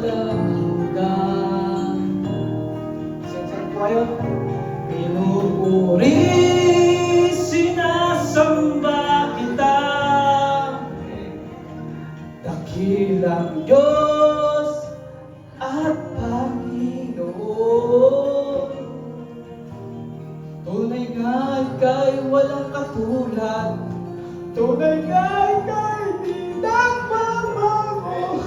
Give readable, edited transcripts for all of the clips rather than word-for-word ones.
walang hanggan. Sensya po kayo. Pinupuri, sinasamba kita, dakilang Diyos at Panginoon. Tunay nga ika'y walang katulad, tunay nga ika'y di nagbabago.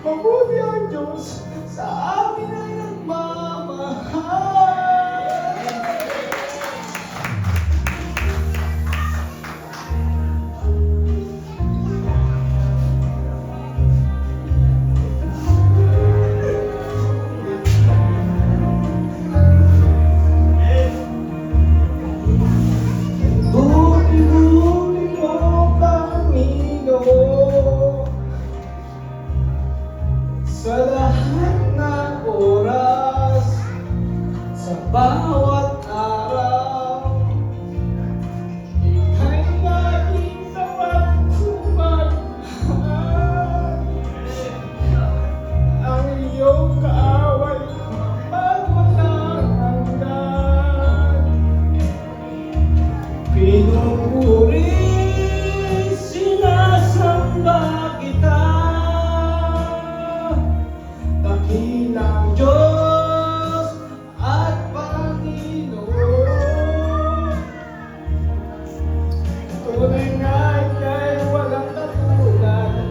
Mabuti ang Diyos, sa amin ay nagmamahal. Buti-buti mo, Panginoon, sa lahat ng oras, sa bawat araw. Ika'y laging sapat sumagmahal. Ang iyong kaaway magwalang hanggan. Pinupuri, sinasamba kita, dakilang Diyos at Panginoon. Tunay nga ika'y walang katulad,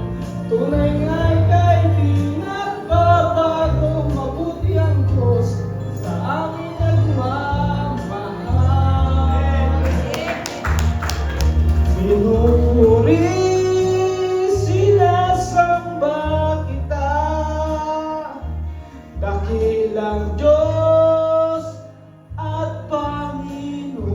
tunay nga ika'y di nagbabago. Mabuti ang Diyos, sa amin nagmamahal. Pinupuri, sinasamba kita, dakilang Diyos at Panginoon.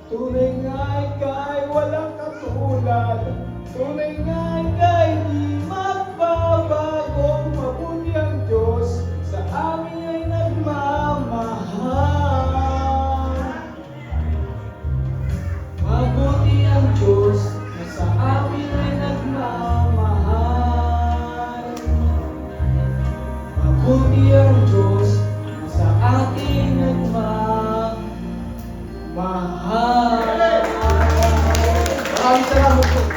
Tunay nga ika'y walang katulad, tunay nga ika'y di magbabago. Mabuti ang Diyos, sa amin ay nagmamahal. Mabuti ang Diyos, na sa amin ay nagmamahal. Mabuti ang Diyos, na sa atin nagmamahal. Maraming salamat po.